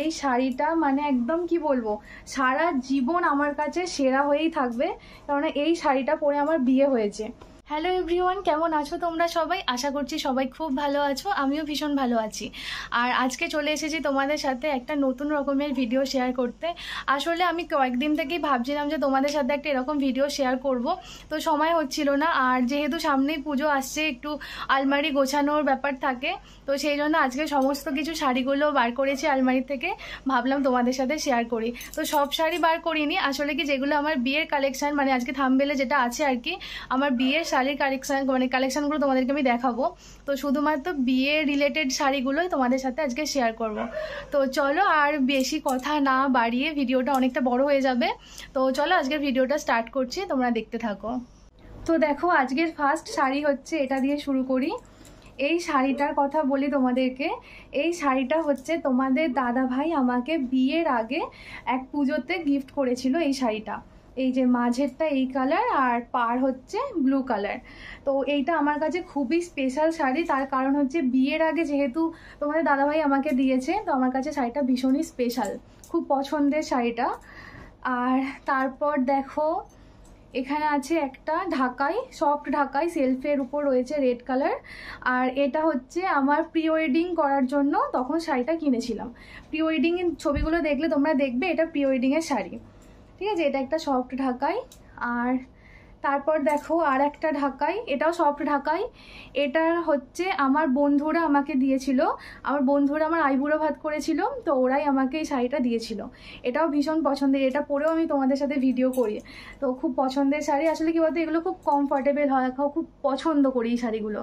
এই শাড়িটা মানে একদম কি বলবো, সারা জীবন আমার কাছে সেরা হয়েই থাকবে, কারণ এই শাড়িটা পরে আমার বিয়ে হয়েছে। হ্যালো এভরিওয়ান, কেমন আছো তোমরা সবাই? আশা করছি সবাই খুব ভালো আছো, আমিও ভীষণ ভালো আছি। আর আজকে চলে এসেছি তোমাদের সাথে একটা নতুন রকমের ভিডিও শেয়ার করতে। আসলে আমি কয়েকদিন থেকেই ভাবছিলাম যে তোমাদের সাথে একটা এরকম ভিডিও শেয়ার করব, তো সময় হচ্ছিল না। আর যেহেতু সামনেই পুজো আসছে, একটু আলমারি গোছানোর ব্যাপার থাকে, তো সেই জন্য আজকে সমস্ত কিছু শাড়িগুলো বার করেছি আলমারি থেকে, ভাবলাম তোমাদের সাথে শেয়ার করি। তো সব শাড়ি বার করিনি, আসলে কি যেগুলো আমার বিয়ের কালেকশন, মানে আজকে থাম্বনেলে যেটা আছে আর কি, আমার বিয়ের শাড়ির কালেকশনগুলো তোমাদেরকে আমি দেখাবো। তো শুধুমাত্র বিয়ে রিলেটেড শাড়িগুলোই তোমাদের সাথে আজকে শেয়ার করব। তো চলো, আর বেশি কথা না বাড়িয়ে, ভিডিওটা অনেকটা বড় হয়ে যাবে, তো চলো আজকের ভিডিওটা স্টার্ট করছি, তোমরা দেখতে থাকো। তো দেখো, আজকের ফার্স্ট শাড়ি হচ্ছে, এটা দিয়ে শুরু করি। এই শাড়িটার কথা বলি তোমাদেরকে। এই শাড়িটা হচ্ছে তোমাদের দাদা ভাই আমাকে বিয়ের আগে এক পুজোতে গিফট করেছিল এই শাড়িটা। এই যে মাঝেরটা এই কালার আর পার হচ্ছে ব্লু কালার। তো এইটা আমার কাছে খুবই স্পেশাল শাড়ি, তার কারণ হচ্ছে বিয়ের আগে যেহেতু তোমাদের দাদাভাই আমাকে দিয়েছে, তো আমার কাছে শাড়িটা ভীষণই স্পেশাল, খুব পছন্দের শাড়িটা। আর তারপর দেখো, এখানে আছে একটা ঢাকাই, সফট ঢাকাই, সেলফের উপর রয়েছে রেড কালার। আর এটা হচ্ছে আমার প্রি ওয়েডিং করার জন্য তখন শাড়িটা কিনেছিলাম। প্রি ওয়েডিং এর ছবিগুলো দেখলে তোমরা দেখবে এটা প্রি ওয়েডিং এর শাড়ি, ঠিক আছে। এটা একটা সফট ঢাকাই। আর তারপর দেখো আর একটা ঢাকাই, এটাও সফট ঢাকাই। এটা হচ্ছে আমার বন্ধুরা আমাকে দিয়েছিল, আমার বন্ধুরা আমার আইবুড়ো ভাত করেছিল, তো ওরাই আমাকে এই শাড়িটা দিয়েছিল। এটাও ভীষণ পছন্দের, এটা পরেও আমি তোমাদের সাথে ভিডিও করি, তো খুব পছন্দের শাড়ি। আসলে কি বলতো, এগুলো খুব কমফর্টেবল হয়, খুব পছন্দ করি এই শাড়িগুলো।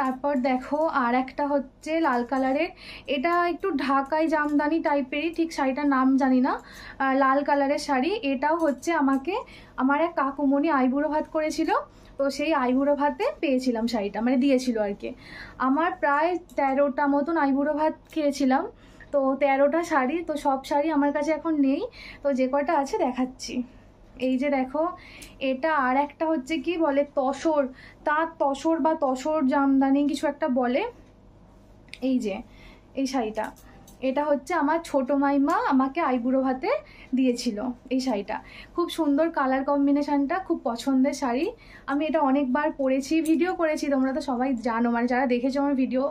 তারপর দেখো আর একটা হচ্ছে লাল কালারের, এটা একটু ঢাকাই জামদানি টাইপেরই, ঠিক শাড়িটার নাম জানি না। লাল কালারের শাড়ি, এটাও হচ্ছে আমাকে আমার এক কাকুমণি আইবুড়ো ভাত করেছিল, তো সেই আইবুড়ো ভাতে পেয়েছিলাম শাড়িটা, মানে দিয়েছিল আর কি। আমার প্রায় 13টা মতন আইবুড়ো ভাত খেয়েছিলাম, তো 13টা শাড়ি, তো সব শাড়ি আমার কাছে এখন নেই, তো যে কটা আছে দেখাচ্ছি। এই যে দেখো, এটা আর একটা হচ্ছে কি বলে, তসর, তাঁত তসর বা তসর জামদানি কিছু একটা বলে। এই যে এই শাড়িটা, এটা হচ্ছে আমার ছোট মাইমা আমাকে আইবুড়ো ভাতে দিয়েছিল এই শাড়িটা। খুব সুন্দর কালার কম্বিনেশনটা, খুব পছন্দের শাড়ি। আমি এটা অনেকবার পরেছি, ভিডিও করেছি, তোমরা তো সবাই জানো, মানে যারা দেখেছো আমার ভিডিও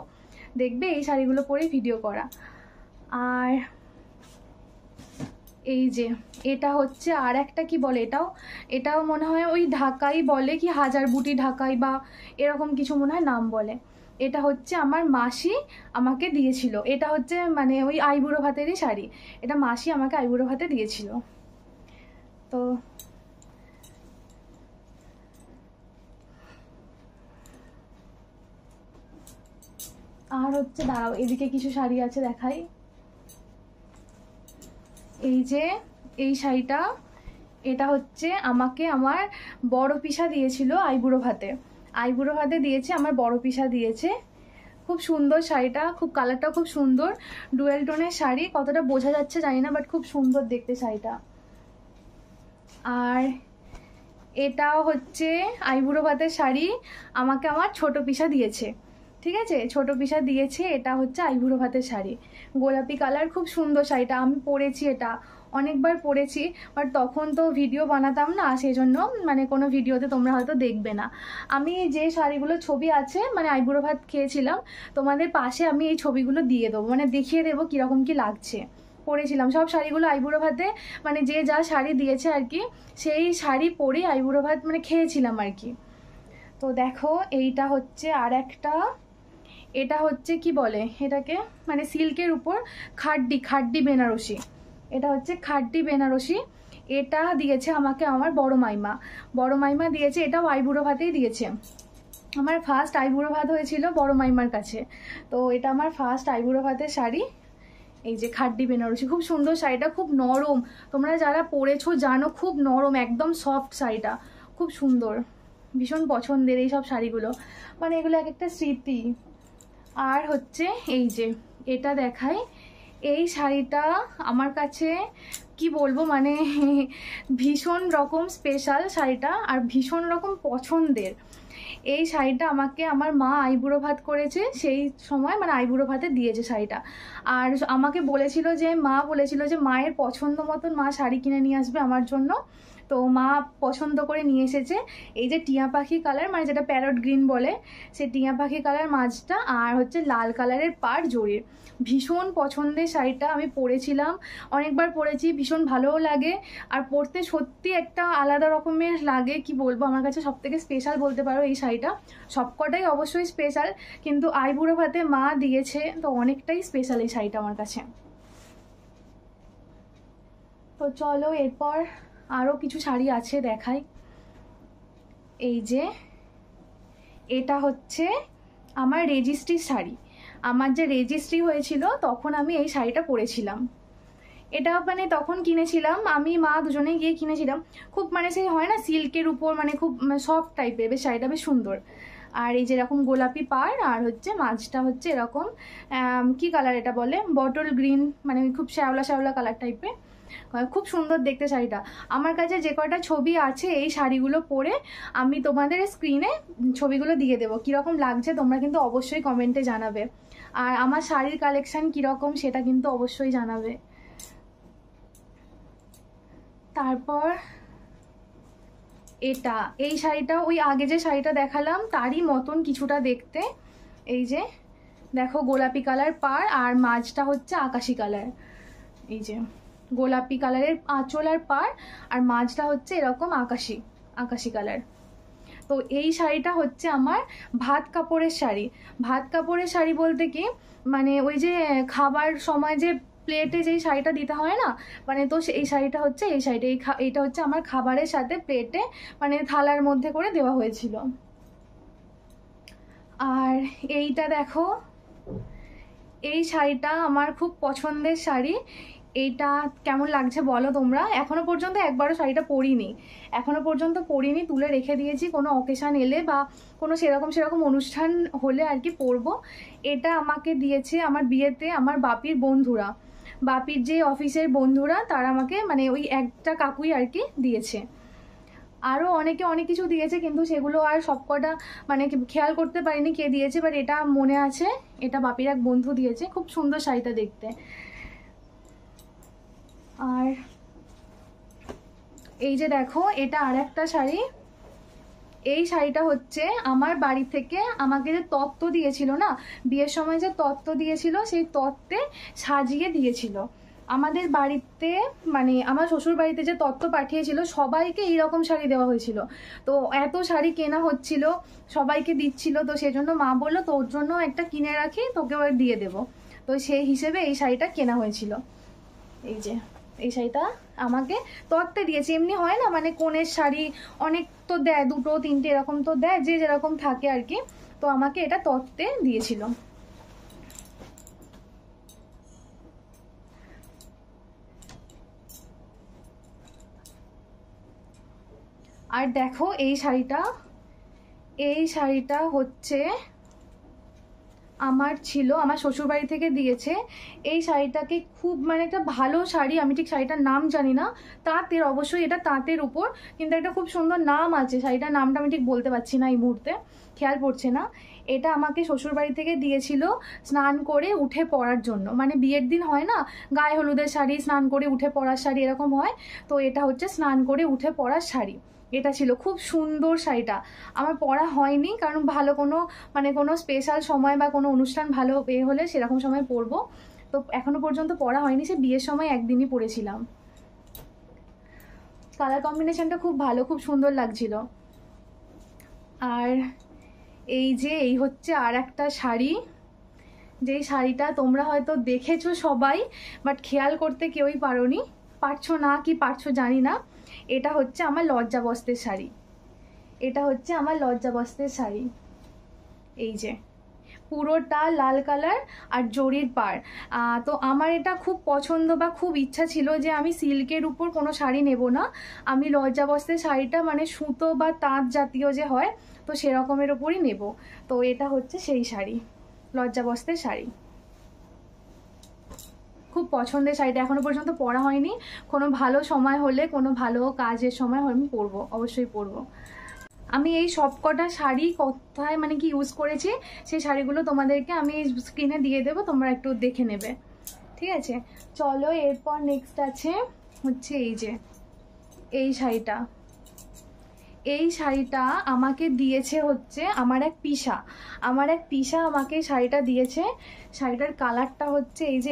দেখবে এই শাড়িগুলো পরেই ভিডিও করা। আর এই যে এটা হচ্ছে আর একটা কি বলে, এটাও মনে হয় ওই ঢাকাই বলে, কি হাজার বুটি ঢাকাই বা এরকম কিছু মনে হয় নাম বলে। এটা হচ্ছে আমার মাসি আমাকে দিয়েছিল, এটা হচ্ছে মানে ওই আইবুড়ো ভাতেরই শাড়ি, এটা মাসি আমাকে আইবুড়ো ভাতে দিয়েছিল। তো আর হচ্ছে দাঁড়াও, এদিকে কিছু শাড়ি আছে দেখাই। এই যে এই শাড়িটা, এটা হচ্ছে আমাকে আমার বড় পিসা দিয়েছিল আইবুড়ো ভাতে দিয়েছে, আমার বড় পিসা দিয়েছে। খুব সুন্দর শাড়িটা, খুব কালারটা খুব সুন্দর, ডুয়েল টোনের শাড়ি, কতটা বোঝা যাচ্ছে জানি না, বাট খুব সুন্দর দেখতে শাড়িটা। আর এটাও হচ্ছে আইবুড়ো ভাতের শাড়ি, আমাকে আমার ছোট পিসা দিয়েছে, ঠিক আছে, ছোট পিসা দিয়েছে। এটা হচ্ছে আইবুড়ো ভাতের শাড়ি, গোলাপি কালার, খুব সুন্দর শাড়িটা। আমি পরেছি, এটা অনেকবার পরেছি, বাট তখন তো ভিডিও বানাতাম না, সেই জন্য মানে কোনো ভিডিওতে তোমরা হয়তো দেখবে না। আমি যে শাড়িগুলো ছবি আছে, মানে আইবুড়ো ভাত খেয়েছিলাম, তোমাদের পাশে আমি এই ছবিগুলো দিয়ে দেবো, মানে দেখিয়ে দেবো কীরকম কি লাগছে। পরেছিলাম সব শাড়িগুলো আইবুড়ো ভাতে, মানে যে যা শাড়ি দিয়েছে আর কি, সেই শাড়ি পরেই আইবুড়ো ভাত মানে খেয়েছিলাম আর কি। তো দেখো এইটা হচ্ছে আর একটা, এটা হচ্ছে কি বলে এটাকে, মানে সিল্কের উপর খাড্ডি বেনারসি, এটা হচ্ছে খাড্ডি বেনারসি। এটা দিয়েছে আমাকে আমার বড় মাইমা দিয়েছে, এটাও আইবুড়ো ভাতেই দিয়েছে। আমার ফার্স্ট আইবুড়ো ভাত হয়েছিল বড় মাইমার কাছে, তো এটা আমার ফার্স্ট আইবুড়ো ভাতের শাড়ি। এই যে খাড্ডি বেনারসি, খুব সুন্দর শাড়িটা, খুব নরম, তোমরা যারা পরেছো জানো খুব নরম, একদম সফট শাড়িটা, খুব সুন্দর, ভীষণ পছন্দের এই সব শাড়িগুলো, মানে এগুলো এক একটা স্মৃতি। আর হচ্ছে এই যে এটা দেখাই, এই শাড়িটা আমার কাছে কি বলবো মানে ভীষণ রকম স্পেশাল শাড়িটা আর ভীষণ রকম পছন্দের। এই শাড়িটা আমাকে আমার মা আইবুড়ো ভাত করেছে, সেই সময় মানে আইবুড়ো ভাতে দিয়েছে শাড়িটা। আর আমাকে বলেছিল যে মায়ের পছন্দ মতন মা শাড়ি কিনে নিয়ে আসবে আমার জন্য। তো মা পছন্দ করে নিয়ে এসেছে এই যে টিয়া পাখি কালার, মানে যেটা প্যারট গ্রিন বলে, সে টিয়া পাখি কালার মাঝটা, আর হচ্ছে লাল কালারের পাড় জড়ির। ভীষণ পছন্দের শাড়িটা, আমি পরেছিলাম, অনেকবার পরেছি, ভীষণ ভালোও লাগে। আর পরতে সত্যি একটা আলাদা রকমের লাগে, কি বলবো, আমার কাছে সব থেকে স্পেশাল বলতে পারো এই শাড়িটা। সবকটাই অবশ্যই স্পেশাল, কিন্তু আইবুড়ো ভাতে মা দিয়েছে তো অনেকটাই স্পেশাল এই শাড়িটা আমার কাছে। তো চলো এরপর আরও কিছু শাড়ি আছে দেখাই। এই যে এটা হচ্ছে আমার রেজিস্ট্রি শাড়ি, আমার যে রেজিস্ট্রি হয়েছিল তখন আমি এই শাড়িটা পরেছিলাম। এটা মানে তখন কিনেছিলাম, আমি মা দুজনেই গিয়ে কিনেছিলাম। খুব মানে সেই হয় না সিল্কের উপর, মানে খুব সফট টাইপের, বেশ শাড়িটা বেশ সুন্দর। আর এই যেরকম গোলাপি পাড়, আর হচ্ছে মাঝটা হচ্ছে এরকম কি কালার এটা বলে, বটল গ্রিন, মানে খুব শ্যাওলা শ্যাওলা কালার টাইপের, খুব সুন্দর দেখতে শাড়িটা। আমার কাছে যে কয়টা ছবি আছে এই শাড়িগুলো পরে আমি তোমাদের স্ক্রিনে ছবিগুলো দিয়ে দেবো, কীরকম লাগছে তোমরা কিন্তু অবশ্যই কমেন্টে জানাবে। আর আমার শাড়ির কালেকশান কীরকম সেটা কিন্তু অবশ্যই জানাবে। তারপর এটা, এই শাড়িটা ওই আগে যে শাড়িটা দেখালাম তারই মতন কিছুটা দেখতে। এই যে দেখো গোলাপি কালার পাড়, আর মাঝটা হচ্ছে আকাশি কালার। এই যে গোলাপি কালারের আঁচল আর পাড়, আর মাঝটা হচ্ছে এরকম আকাশি আকাশি কালার। তো এই শাড়িটা হচ্ছে আমার ভাত কাপড়ের শাড়ি। ভাত কাপড়ের শাড়ি বলতে কি, মানে ওই যে খাবার সময় যে প্লেটে যেই শাড়িটা দিতে হয় না, মানে তো এই শাড়িটা হচ্ছে এই শাড়িটা, এইটা হচ্ছে আমার খাবারের সাথে প্লেটে মানে থালার মধ্যে করে দেওয়া হয়েছিল। আর এইটা দেখো, এই শাড়িটা আমার খুব পছন্দের শাড়ি। এইটা কেমন লাগছে বলো তোমরা। এখনো পর্যন্ত একবারও শাড়িটা পরিনি, তুলে রেখে দিয়েছি, কোনো অকেশান এলে বা কোনো সেরকম অনুষ্ঠান হলে আর কি পরবো। এটা আমাকে দিয়েছে আমার বিয়েতে আমার বাপির বন্ধুরা, বাপির যে অফিসের বন্ধুরা, তারা আমাকে মানে ওই একটা কাকুই আর কি দিয়েছে। আরও অনেকে অনেক কিছু দিয়েছে, কিন্তু সেগুলো আর সবকটা মানে খেয়াল করতে পারিনি কে দিয়েছে, বাট এটা মনে আছে, এটা বাপির এক বন্ধু দিয়েছে। খুব সুন্দর শাড়িটা দেখতে। আর এই যে দেখো, এটা আর একটা শাড়ি। এই শাড়িটা হচ্ছে আমার বাড়ি থেকে আমাকে যে তত্ত্ব দিয়েছিল না, বিয়ের সময় যে তত্ত্ব দিয়েছিল, সেই তত্ত্বে সাজিয়ে দিয়েছিল আমাদের বাড়িতে। মানে আমার শ্বশুর বাড়িতে যে তত্ত্ব পাঠিয়েছিল সবাইকে এইরকম শাড়ি দেওয়া হয়েছিল। তো এত শাড়ি কেনা হচ্ছিল, সবাইকে দিচ্ছিল, তো সেজন্য মা বললো তোর জন্য একটা কিনে রাখি, তোকে দিয়ে দেবো। তো সেই হিসেবে এই শাড়িটা কেনা হয়েছিল। এই যে এই শাড়িটা আমাকে তত্ত্বে দিয়েছে। এমনি হয় না মানে কনের শাড়ি অনেক তো দেয়, 2 3টে এরকম তো দেয়, যে যেরকম থাকে আর কি। তো আমাকে এটা তত্ত্বে দিয়েছিল। আর দেখো এই শাড়িটা হচ্ছে আমার ছিল, আমার শ্বশুরবাড়ি থেকে দিয়েছে। এই শাড়িটাকে খুব মানে একটা ভালো শাড়ি, আমি ঠিক শাড়িটার নাম জানি না, তাঁতের, অবশ্যই এটা তাঁতের উপর, কিন্তু একটা খুব সুন্দর নাম আছে শাড়িটার, নামটা আমি ঠিক বলতে পারছি না এই মুহূর্তে, খেয়াল পড়ছে না। এটা আমাকে শ্বশুরবাড়ি থেকে দিয়েছিল স্নান করে উঠে পরার জন্য, মানে বিয়ের দিন হয় না গায়ে হলুদের শাড়ি, স্নান করে উঠে পরার শাড়ি এরকম হয়, তো এটা হচ্ছে স্নান করে উঠে পরার শাড়ি। এটা ছিল খুব সুন্দর শাড়িটা, আমার পরা হয়নি, কারণ ভালো কোনো স্পেশাল সময় বা কোনো অনুষ্ঠান ভালো হলে সেরকম সময় পরবো, তো এখনো পর্যন্ত পরা হয়নি। সে বিয়ের সময় একদিনই পরেছিলাম। কালার কম্বিনেশনটা খুব ভালো, খুব সুন্দর লাগছিল। আর এই হচ্ছে আর একটা শাড়ি, যেই শাড়িটা তোমরা হয়তো দেখেছো সবাই, বাট খেয়াল করতে কেউই পারছো না কি পারছো জানি না। এটা হচ্ছে আমার লজ্জাবস্ত্রের শাড়ি। এই যে পুরোটা লাল কালার আর জরির পাড়। তো আমার এটা খুব পছন্দ বা খুব ইচ্ছা ছিল যে আমি সিল্কের উপর কোনো শাড়ি নেব না, আমি লজ্জাবস্ত্রের শাড়িটা মানে সুতো বা তাঁত জাতীয় যে হয়, তো সেরকমের ওপরই নেব। তো এটা হচ্ছে সেই শাড়ি, লজ্জাবস্ত্রের শাড়ি, খুব পছন্দের শাড়িটা, এখনো পর্যন্ত পরা হয়নি, কোনো ভালো সময় হলে, কোনো ভালো কাজের সময় হলে আমি পরবো, অবশ্যই পরবো। আমি এই সব কটা শাড়ি কোথায় মানে কি ইউজ করেছি সেই শাড়িগুলো তোমাদেরকে আমি স্ক্রিনে দিয়ে দেবো, তোমরা একটু দেখে নেবে, ঠিক আছে? চলো, এরপর নেক্সট আছে হচ্ছে এই যে এই শাড়িটা। এই শাড়িটা আমাকে দিয়েছে হচ্ছে আমার এক পিসা, আমাকে শাড়িটা দিয়েছে। শাড়িটার কালারটা হচ্ছে এই যে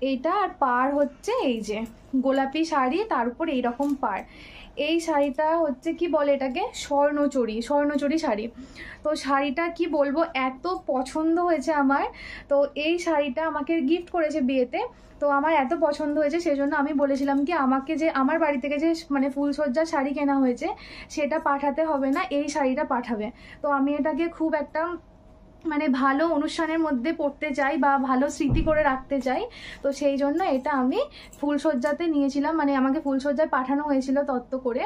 এইটা, আর পাড় হচ্ছে এই যে গোলাপি শাড়ি, তার উপর এইরকম পাড়। এই শাড়িটা হচ্ছে কি বলে এটাকে, স্বর্ণচুরি শাড়ি। তো শাড়িটা কি বলবো, এত পছন্দ হয়েছে আমার। তো এই শাড়িটা আমাকে গিফট করেছে বিয়েতে, তো আমার এত পছন্দ হয়েছে সেজন্য আমি বলেছিলাম কি আমাকে যে আমার বাড়ি থেকে যে মানে ফুলসজ্জার শাড়ি কেনা হয়েছে সেটা পাঠাতে হবে না, এই শাড়িটা পাঠাবে। তো আমি এটাকে খুব একটা মানে ভালো অনুষ্ঠানের মধ্যে পড়তে চাই বা ভালো স্মৃতি করে রাখতে চাই। তো সেই জন্য এটা আমি ফুলসজ্জাতে নিয়েছিলাম, মানে আমাকে ফুলসজ্জায় পাঠানো হয়েছিল তত্ত্ব করে।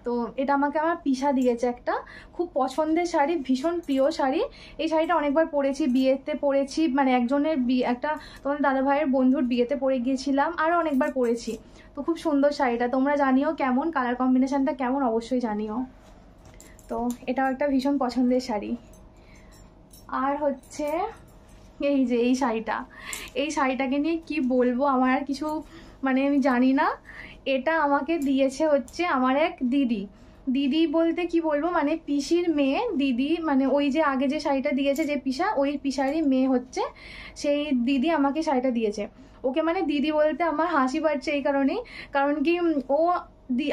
তো এটা আমাকে আমার পিসা দিয়েছে, একটা খুব পছন্দের শাড়ি, ভীষণ প্রিয় শাড়ি। এই শাড়িটা অনেকবার পরেছি, বিয়েতে পরেছি, মানে একজনের একটা তোমাদের দাদা ভাইয়ের বন্ধুর বিয়েতে পরে গিয়েছিলাম, আরও অনেকবার পরেছি। তো খুব সুন্দর শাড়িটা, তোমরা জানিও কেমন, কালার কম্বিনেশনটা কেমন অবশ্যই জানিও। তো এটাও একটা ভীষণ পছন্দের শাড়ি। আর হচ্ছে এই যে এই শাড়িটাকে নিয়ে কি বলবো, আমার আর কিছু মানে আমি জানি না। এটা আমাকে দিয়েছে হচ্ছে আমার এক দিদি বলতে কি বলবো, মানে পিসির মেয়ে দিদি, মানে ওই যে আগে যে শাড়িটা দিয়েছে যে পিসা, ওই পিসারই মেয়ে হচ্ছে সেই দিদি আমাকে শাড়িটা দিয়েছে। ওকে মানে দিদি বলতে আমার হাসি পাচ্ছে এই কারণেই, কারণ কি ও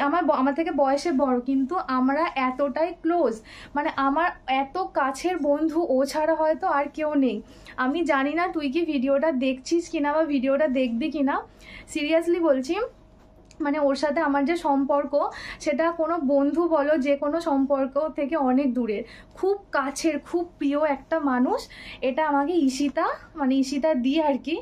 আমার থেকে বয়সে বড়, কিন্তু আমরা এতটাই ক্লোজ, মানে আমার এত কাছের বন্ধু ও ছাড়া হয়তো আর কেউ নেই। আমি জানি না তুই কি ভিডিওটা দেখছিস কিনা বা ভিডিওটা দেখবি কিনা, সিরিয়াসলি বলছি, মানে ওর সাথে আমার যে সম্পর্ক সেটা কোনো বন্ধু বলো যে কোনো সম্পর্ক থেকে অনেক দূরের, খুব কাছের, খুব প্রিয় একটা মানুষ। এটা আমাকে ঈশিতা দিয়ে আর কি।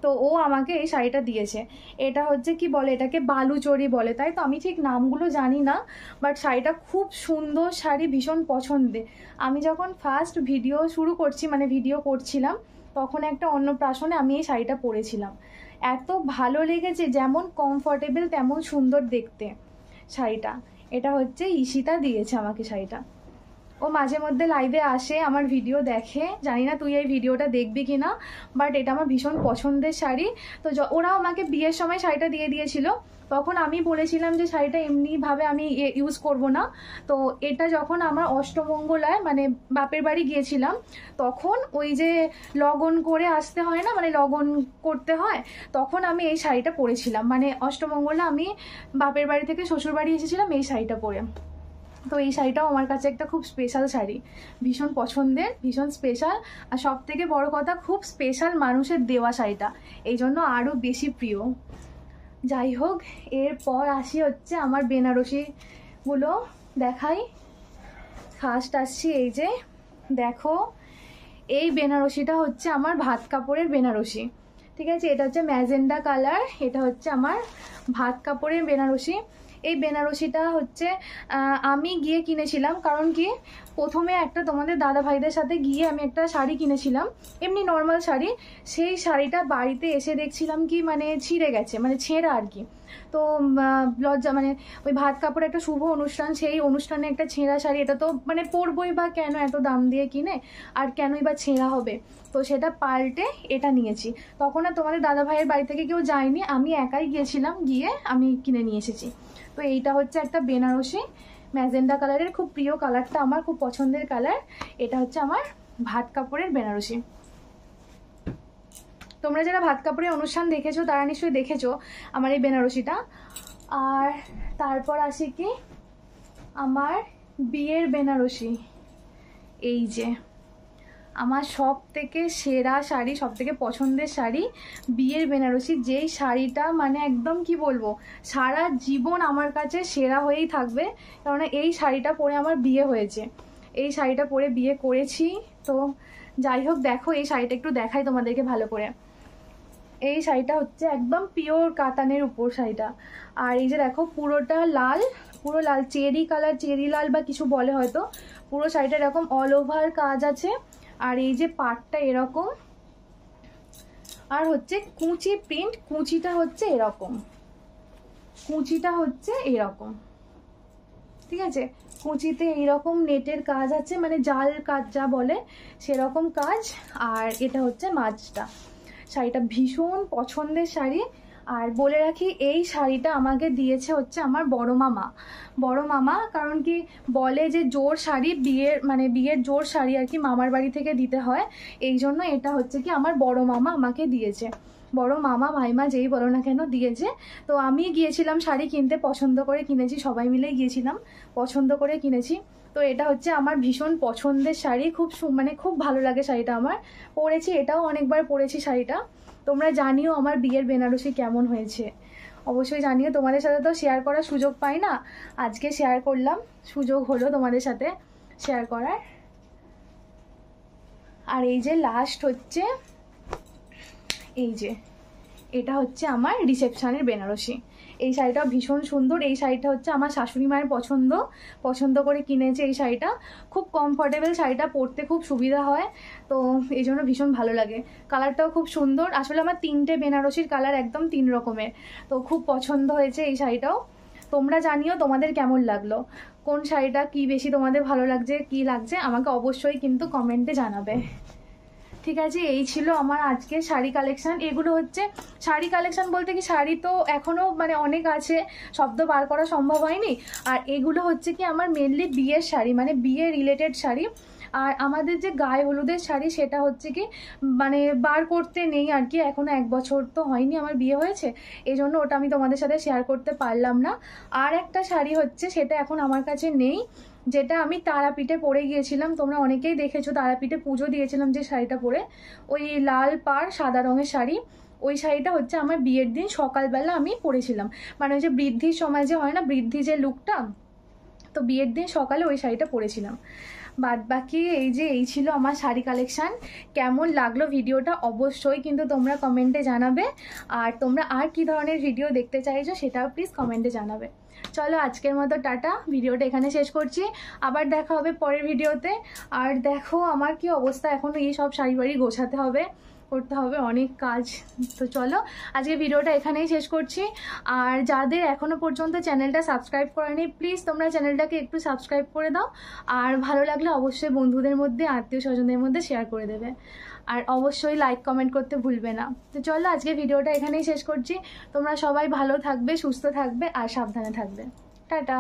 তো ও আমাকে এই শাড়িটা দিয়েছে। এটা হচ্ছে কি বলে, এটাকে বালুচরি বলে, তাই তো, আমি ঠিক নামগুলো জানি না, বাট শাড়িটা খুব সুন্দর শাড়ি, ভীষণ পছন্দের। আমি যখন ফার্স্ট ভিডিও শুরু করছি, মানে ভিডিও করছিলাম, তখন একটা অন্নপ্রাশনে আমি এই শাড়িটা পরেছিলাম, এত ভালো লেগেছে, যেমন কমফর্টেবল তেমন সুন্দর দেখতে শাড়িটা। এটা হচ্ছে ঈশিতা দিয়েছে আমাকে শাড়িটা। ও মাঝে মধ্যে লাইভে আসে, আমার ভিডিও দেখে, জানি না তুই এই ভিডিওটা দেখবি কিনা, বাট এটা আমার ভীষণ পছন্দের শাড়ি। তো ওরাও আমাকে বিয়ের সময় শাড়িটা দিয়ে দিয়েছিল, তখন আমি বলেছিলাম যে শাড়িটা এমনিভাবে আমি ইউজ করব না। তো এটা যখন আমার অষ্টমঙ্গলায় মানে বাপের বাড়ি গিয়েছিলাম, তখন ওই যে লগন করে আসতে হয় না, মানে লগন করতে হয়, তখন আমি এই শাড়িটা পরেছিলাম, মানে অষ্টমঙ্গলা আমি বাপের বাড়ি থেকে শ্বশুর বাড়ি এসেছিলাম এই শাড়িটা পরে। তো এই শাড়িটাও আমার কাছে একটা খুব স্পেশাল শাড়ি, ভীষণ পছন্দের, ভীষণ স্পেশাল, আর সব থেকে বড় কথা খুব স্পেশাল মানুষের দেওয়া শাড়িটা, এই জন্য আরও বেশি প্রিয়। যাই হোক, এরপর আসি হচ্ছে আমার বেনারসিগুলো দেখাই। ফার্স্ট আসছি এই যে দেখো, এই বেনারসিটা হচ্ছে আমার ভাত কাপড়ের বেনারসি, ঠিক আছে? এটা হচ্ছে ম্যাজেন্ডা কালার, এটা হচ্ছে আমার ভাত কাপড়ের বেনারসি। এই বেনারসিটা হচ্ছে আমি গিয়ে কিনেছিলাম, কারণ কি প্রথমে একটা তোমাদের দাদা ভাইদের সাথে গিয়ে আমি একটা শাড়ি কিনেছিলাম, এমনি নর্মাল শাড়ি। সেই শাড়িটা বাড়িতে এসে দেখছিলাম কি মানে ছিঁড়ে গেছে, মানে ছেঁড়া আর কি। তো লজ্জা, মানে ওই ভাত কাপড় একটা শুভ অনুষ্ঠান, সেই অনুষ্ঠানে একটা ছেঁড়া শাড়ি, এটা তো মানে পরবই বা কেন, এত দাম দিয়ে কিনে আর কেনই বা ছেঁড়া হবে। তো সেটা পাল্টে এটা নিয়েছি। তখন আর তোমাদের দাদা ভাইয়ের বাড়ি থেকে কেউ যায়নি, আমি একাই গিয়েছিলাম, গিয়ে আমি কিনে নিয়ে এসেছি। তো এইটা হচ্ছে একটা বেনারসি ম্যাজেন্ডা কালারের, খুব প্রিয় কালারটা আমার, খুব পছন্দের কালার। এটা হচ্ছে আমার ভাত কাপড়ের বেনারসি। তোমরা যারা ভাত কাপড়ের অনুষ্ঠান দেখেছো তারা নিশ্চয়ই দেখেছো আমার এই বেনারসিটা। আর তারপর আসি কি আমার বিয়ের বেনারসি, এই যে আমার সব থেকে সেরা শাড়ি, সব থেকে পছন্দের শাড়ি বিয়ের বেনারসি। যেই শাড়িটা মানে একদম কি বলবো, সারা জীবন আমার কাছে সেরা হয়েই থাকবে, কারণ এই শাড়িটা পরে আমার বিয়ে হয়েছে, এই শাড়িটা পরে বিয়ে করেছি। তো যাই হোক, দেখো এই শাড়িটা একটু দেখাই তোমাদেরকে ভালো করে। এই শাড়িটা হচ্ছে একদম পিওর কাতানের উপর শাড়িটা, আর এই যে দেখো পুরোটা লাল, পুরো লাল, চেরি কালার, চেরি লাল বা কিছু বলে হয়তো। পুরো শাড়িটা এরকম অল ওভার কাজ আছে, আর এই যে পাটটা এরকম আর হচ্ছে কুচি প্রিন্ট, কুচিটা হচ্ছে এরকম, কুচিটা হচ্ছে এরকম, ঠিক আছে। কুচিতে এইরকম নেটের কাজ আছে, মানে জাল কাজ যা বলে সেরকম কাজ। আর এটা হচ্ছে মাঝটা। শাড়িটা ভীষণ পছন্দের শাড়ি। আর বলে রাখি, এই শাড়িটা আমাকে দিয়েছে হচ্ছে আমার বড় মামা। বড় মামা, কারণ কি বলে যে জোর শাড়ি বিয়ের, মানে বিয়ের জোর শাড়ি আর কি মামার বাড়ি থেকে দিতে হয়, এই জন্য এটা হচ্ছে কি আমার বড় মামা আমাকে দিয়েছে। বড় মামা মাইমা যেই বলো না কেন দিয়েছে। তো আমি গিয়েছিলাম শাড়ি কিনতে, পছন্দ করে কিনেছি, সবাই মিলেই গিয়েছিলাম, পছন্দ করে কিনেছি। তো এটা হচ্ছে আমার ভীষণ পছন্দের শাড়ি, খুব মানে খুব ভালো লাগে শাড়িটা আমার, পরেছি, এটাও অনেকবার পরেছি শাড়িটা। তোমরা জানিও আমার বিয়ের বেনারসি কেমন হয়েছে, অবশ্যই জানিও। তোমাদের সাথে তো শেয়ার করার সুযোগ পাই না, আজকে শেয়ার করলাম, সুযোগ হলো তোমাদের সাথে শেয়ার করার। আর এই যে লাস্ট হচ্ছে এই যে, এটা হচ্ছে আমার রিসেপশনের বেনারসি। এই শাড়িটা ভীষণ সুন্দর। এই শাড়িটা হচ্ছে আমার শাশুড়ি মায়ের পছন্দ করে কিনেছে। এই শাড়িটা খুব কমফোর্টেবল, শাড়িটা পরতে খুব সুবিধা হয়, তো এই জন্য ভীষণ ভালো লাগে। কালারটাও খুব সুন্দর। আসলে আমার 3টে বেনারসির কালার একদম 3 রকমের, তো খুব পছন্দ হয়েছে এই শাড়িটাও। তোমরা জানিও তোমাদের কেমন লাগলো, কোন শাড়িটা কি বেশি তোমাদের ভালো লাগছে, কি লাগছে আমাকে অবশ্যই কিন্তু কমেন্টে জানাবে। ঠিক আছে, এই ছিল আমার আজকে শাড়ি কালেকশন। এগুলো হচ্ছে শাড়ি কালেকশন বলতে কি, শাড়ি তো এখনও মানে অনেক আছে, শব্দ বার করা সম্ভব হয়নি। আর এগুলো হচ্ছে কি আমার মেনলি বিয়ের শাড়ি, মানে বিয়ে রিলেটেড শাড়ি। আর আমাদের যে গায়ে হলুদের শাড়ি সেটা হচ্ছে কি মানে বার করতে নেই আর কি, এখনো 1 বছর তো হয়নি আমার বিয়ে হয়েছে, এই জন্য ওটা আমি তোমাদের সাথে শেয়ার করতে পারলাম না। আর একটা শাড়ি হচ্ছে, সেটা এখন আমার কাছে নেই, যেটা আমি তারাপীঠে পরে গিয়েছিলাম, তোমরা অনেকেই দেখেছো, তারাপীঠে পুজো দিয়েছিলাম যে শাড়িটা পরে, ওই লাল পাড় সাদা রঙের শাড়ি। ওই শাড়িটা হচ্ছে আমার বিয়ের দিন সকালবেলা আমি পরেছিলাম, মানে ওই যে বৃদ্ধির সময় যে হয় না, বৃদ্ধি যে লুকটা, তো বিয়ের দিন সকালে ওই শাড়িটা পরেছিলাম। বাদ বাকি এই ছিল আমার শাড়ি কালেকশান। কেমন লাগলো ভিডিওটা অবশ্যই কিন্তু তোমরা কমেন্টে জানাবে। আর তোমরা আর কি ধরনের ভিডিও দেখতে চাইছো সেটাও প্লিজ কমেন্টে জানাবে। চলো আজকের মতো টাটা, ভিডিওটা এখানে শেষ করছি, আবার দেখা হবে পরের ভিডিওতে। আর দেখো আমার কি অবস্থা, এখনও এই সব শাড়ি বাড়ি গোছাতে হবে, করতে হবে, অনেক কাজ। তো চলো আজকে ভিডিওটা এখানেই শেষ করছি। আর যাদের এখনো পর্যন্ত চ্যানেলটা সাবস্ক্রাইব করেনি, প্লিজ তোমরা চ্যানেলটাকে একটু সাবস্ক্রাইব করে দাও। আর ভালো লাগলে অবশ্যই বন্ধুদের মধ্যে, আত্মীয় স্বজনদের মধ্যে শেয়ার করে দেবে। আর অবশ্যই লাইক কমেন্ট করতে ভুলবে না। তো চলো আজকে ভিডিওটা এখানেই শেষ করছি। তোমরা সবাই ভালো থাকবে, সুস্থ থাকবে আর সাবধানে থাকবে। টাটা।